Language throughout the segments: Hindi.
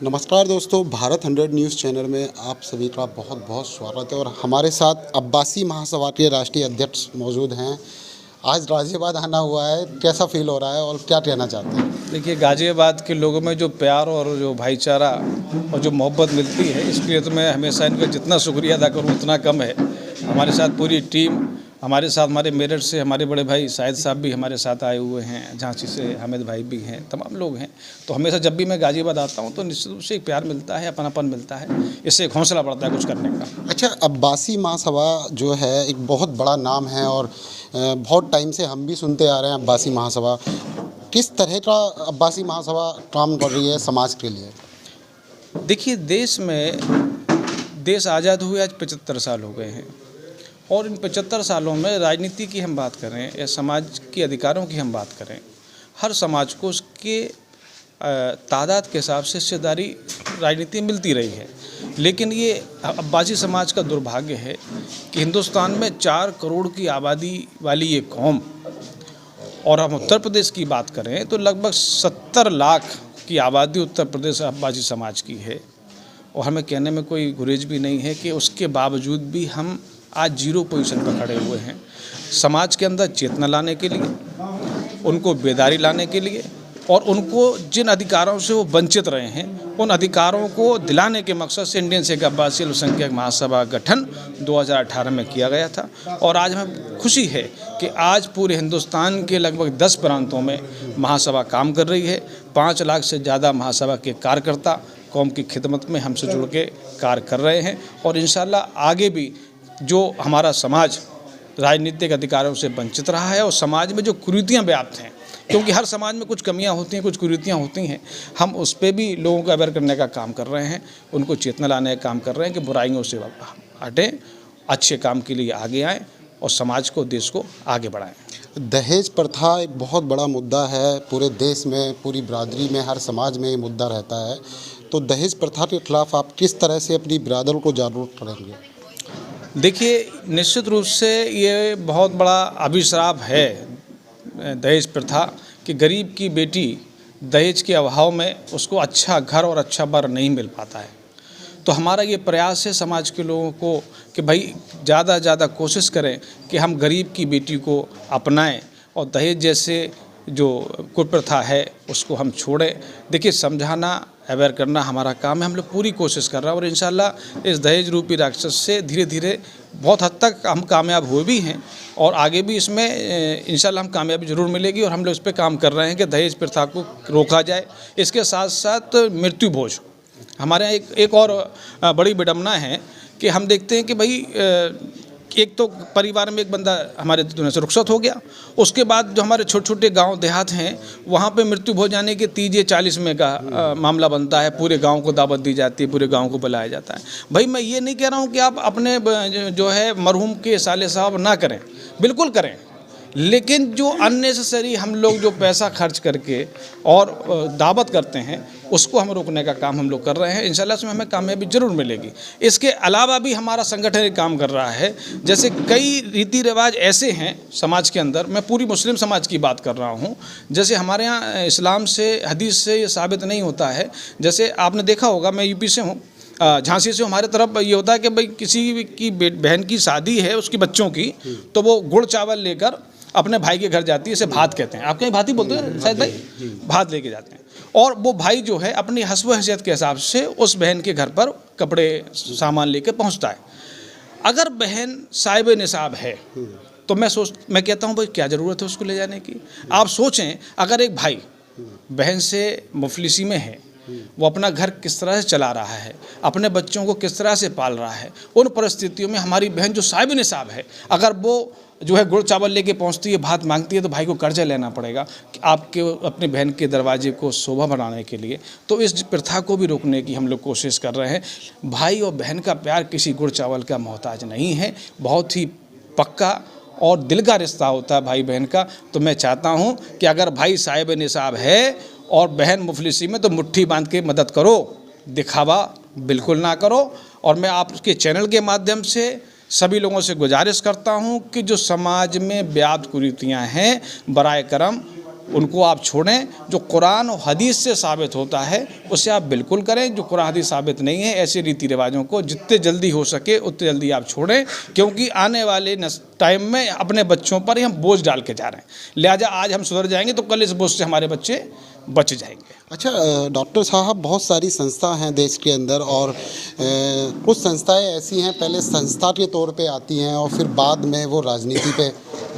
नमस्कार दोस्तों, भारत 100 न्यूज़ चैनल में आप सभी का बहुत बहुत स्वागत है। और हमारे साथ अब्बासी महासभा के राष्ट्रीय अध्यक्ष मौजूद हैं। आज गाज़ियाबाद आना हुआ है, कैसा फील हो रहा है और क्या कहना चाहते हैं? देखिए, गाज़ियाबाद के लोगों में जो प्यार और जो भाईचारा और जो मोहब्बत मिलती है, इसके लिए तो मैं हमेशा इनका जितना शुक्रिया अदा करूँ उतना कम है। हमारे साथ पूरी टीम, हमारे साथ हमारे मेरठ से हमारे बड़े भाई शाहिद साहब भी हमारे साथ आए हुए हैं, झांसी से हामिद भाई भी हैं, तमाम लोग हैं। तो हमेशा जब भी मैं गाज़ियाबाद आता हूँ तो निश्चित रूप से एक प्यार मिलता है, अपनापन मिलता है, इससे एक हौसला बढ़ता है कुछ करने का। अच्छा, अब्बासी महासभा जो है एक बहुत बड़ा नाम है और बहुत टाइम से हम भी सुनते आ रहे हैं अब्बासी महासभा। किस तरह का अब्बासी महासभा काम कर रही है समाज के लिए? देखिए, देश आज़ाद हुए आज 75 साल हो गए हैं और इन 75 सालों में राजनीति की हम बात करें या समाज के अधिकारों की हम बात करें, हर समाज को उसके तादाद के हिसाब से हिस्सेदारी राजनीति मिलती रही है। लेकिन ये अब्बासी समाज का दुर्भाग्य है कि हिंदुस्तान में 4 करोड़ की आबादी वाली ये कौम, और हम उत्तर प्रदेश की बात करें तो लगभग 70 लाख की आबादी उत्तर प्रदेश अब्बासी समाज की है। और हमें कहने में कोई गुरेज भी नहीं है कि उसके बावजूद भी हम आज जीरो पोजीशन पर खड़े हुए हैं। समाज के अंदर चेतना लाने के लिए, उनको बेदारी लाने के लिए और उनको जिन अधिकारों से वो वंचित रहे हैं उन अधिकारों को दिलाने के मकसद से इंडियन सिख अब्बासी अल्पसंख्यक महासभा गठन 2018 में किया गया था। और आज हमें खुशी है कि आज पूरे हिंदुस्तान के लगभग 10 प्रांतों में महासभा काम कर रही है। 5 लाख से ज़्यादा महासभा के कार्यकर्ता कौम की खिदमत में हमसे जुड़ के कार्य कर रहे हैं और इंशाल्लाह आगे भी जो हमारा समाज राजनीतिक अधिकारों से वंचित रहा है और समाज में जो कुरीतियाँ व्याप्त हैं, क्योंकि हर समाज में कुछ कमियां होती हैं, कुछ कुरीतियाँ होती हैं, हम उस पर भी लोगों को अवेयर करने का काम कर रहे हैं, उनको चेतना लाने का काम कर रहे हैं कि बुराइयों से हटें, अच्छे काम के लिए आगे आएँ और समाज को, देश को आगे बढ़ाएँ। दहेज प्रथा एक बहुत बड़ा मुद्दा है पूरे देश में, पूरी बिरादरी में, हर समाज में ये मुद्दा रहता है। तो दहेज प्रथा के खिलाफ आप किस तरह से अपनी बिरादर को जागरूक करेंगे? देखिए, निश्चित रूप से ये बहुत बड़ा अभिशाप है दहेज प्रथा कि गरीब की बेटी दहेज के अभाव में उसको अच्छा घर और अच्छा वर नहीं मिल पाता है। तो हमारा ये प्रयास है समाज के लोगों को कि भाई ज़्यादा से ज़्यादा कोशिश करें कि हम गरीब की बेटी को अपनाएं और दहेज जैसे जो कुप्रथा है उसको हम छोड़ें। देखिए, समझाना, अवेयर करना हमारा काम है, हम लोग पूरी कोशिश कर रहे हैं और इंशाल्लाह इस दहेज रूपी राक्षस से धीरे धीरे बहुत हद तक हम कामयाब हुए भी हैं और आगे भी इसमें इंशाल्लाह हम कामयाबी ज़रूर मिलेगी। और हम लोग इस पर काम कर रहे हैं कि दहेज प्रथा को रोका जाए। इसके साथ साथ मृत्यु भोज हमारे यहाँ एक और बड़ी विडंबना है कि हम देखते हैं कि भाई एक तो परिवार में एक बंदा हमारे दुनिया से रुखसत हो गया, उसके बाद जो हमारे छोटे छोटे गांव देहात हैं वहाँ पे मृत्यु हो जाने के 30-40 में का मामला बनता है, पूरे गांव को दावत दी जाती है, पूरे गांव को बुलाया जाता है। भाई मैं ये नहीं कह रहा हूँ कि आप अपने जो है मरहूम के साले साहब ना करें, बिल्कुल करें, लेकिन जो अननेसेसरी हम लोग जो पैसा खर्च करके और दावत करते हैं उसको हम रोकने का काम हम लोग कर रहे हैं। इंशाल्लाह इसमें हमें कामयाबी जरूर मिलेगी। इसके अलावा भी हमारा संगठन एक काम कर रहा है, जैसे कई रीति रिवाज ऐसे हैं समाज के अंदर, मैं पूरी मुस्लिम समाज की बात कर रहा हूँ, जैसे हमारे यहाँ इस्लाम से, हदीस से ये साबित नहीं होता है। जैसे आपने देखा होगा, मैं यूपी से हूँ, झांसी से, हमारे तरफ ये होता है कि भाई किसी की बहन की शादी है उसकी बच्चों की, तो वो गुड़ चावल लेकर अपने भाई के घर जाती है, इसे भात कहते हैं, आपके यहाँ भात ही बोलते हैं शायद भाई, भात लेके जाते हैं। और वो भाई जो है अपनी हस्ब हैसियत के हिसाब से उस बहन के घर पर कपड़े सामान लेके पहुंचता है। अगर बहन साहिब निसाब है तो मैं कहता हूं भाई क्या ज़रूरत है उसको ले जाने की। आप सोचें, अगर एक भाई बहन से मुफलिसी में है, वो अपना घर किस तरह से चला रहा है, अपने बच्चों को किस तरह से पाल रहा है, उन परिस्थितियों में हमारी बहन जो साहिब निसाब है, अगर वो जो है गुड़ चावल लेके पहुंचती है, भात मांगती है, तो भाई को कर्जा लेना पड़ेगा कि आपके अपने बहन के दरवाजे को शोभा बनाने के लिए। तो इस प्रथा को भी रोकने की हम लोग कोशिश कर रहे हैं। भाई और बहन का प्यार किसी गुड़ चावल का मोहताज नहीं है, बहुत ही पक्का और दिल का रिश्ता होता है भाई बहन का। तो मैं चाहता हूँ कि अगर भाई साहिब निसाब है और बहन मुफलिसी में, तो मुट्ठी बांध के मदद करो, दिखावा बिल्कुल ना करो। और मैं आपके चैनल के माध्यम से सभी लोगों से गुजारिश करता हूं कि जो समाज में व्याप्त कुरीतियां हैं, बराए करम उनको आप छोड़ें। जो कुरान और हदीस से साबित होता है उसे आप बिल्कुल करें, जो कुरान हदीस साबित नहीं है ऐसे रीति रिवाजों को जितने जल्दी हो सके उतने जल्दी आप छोड़ें, क्योंकि आने वाले टाइम में अपने बच्चों पर ही हम बोझ डाल के जा रहे हैं। लिहाजा आज हम सुधर जाएंगे तो कल इस बोझ से हमारे बच्चे बच जाएंगे। अच्छा डॉक्टर साहब, बहुत सारी संस्था हैं देश के अंदर और कुछ संस्थाएं ऐसी हैं पहले संस्था के तौर पे आती हैं और फिर बाद में वो राजनीति पे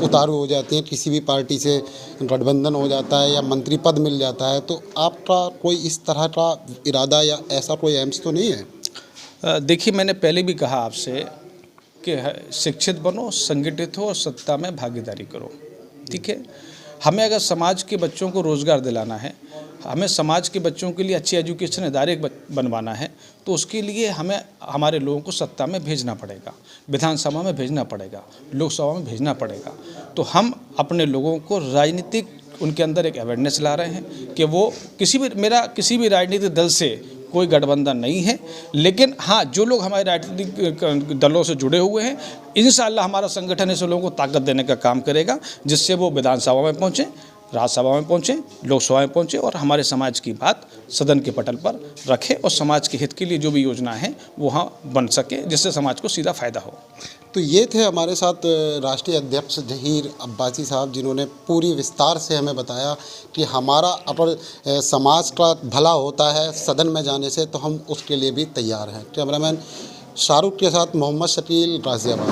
उतारू हो जाती हैं, किसी भी पार्टी से गठबंधन हो जाता है या मंत्री पद मिल जाता है। तो आपका कोई इस तरह का इरादा या ऐसा कोई एम्स तो नहीं है? देखिए, मैंने पहले भी कहा आपसे कि शिक्षित बनो, संगठित हो और सत्ता में भागीदारी करो। ठीक है, हमें अगर समाज के बच्चों को रोज़गार दिलाना है, हमें समाज के बच्चों के लिए अच्छी एजुकेशन इदारे बनवाना है, तो उसके लिए हमें हमारे लोगों को सत्ता में भेजना पड़ेगा, विधानसभा में भेजना पड़ेगा, लोकसभा में भेजना पड़ेगा। तो हम अपने लोगों को राजनीतिक उनके अंदर एक अवेयरनेस ला रहे हैं कि वो मेरा किसी भी राजनीतिक दल से कोई गठबंधन नहीं है, लेकिन हाँ, जो लोग हमारे राजनीतिक दलों से जुड़े हुए हैं, इंशाअल्लाह हमारा संगठन ऐसे लोगों को ताकत देने का काम करेगा जिससे वो विधानसभा में पहुँचें, राज्यसभा में पहुँचें, लोकसभा में पहुँचें और हमारे समाज की बात सदन के पटल पर रखें और समाज के हित के लिए जो भी योजना है वो वहाँ बन सके, जिससे समाज को सीधा फ़ायदा हो। तो ये थे हमारे साथ राष्ट्रीय अध्यक्ष ज़हीर अब्बासी साहब, जिन्होंने पूरी विस्तार से हमें बताया कि हमारा अगर समाज का भला होता है सदन में जाने से तो हम उसके लिए भी तैयार हैं। कैमरामैन शाहरुख के साथ मोहम्मद शकील, गाज़ियाबाद।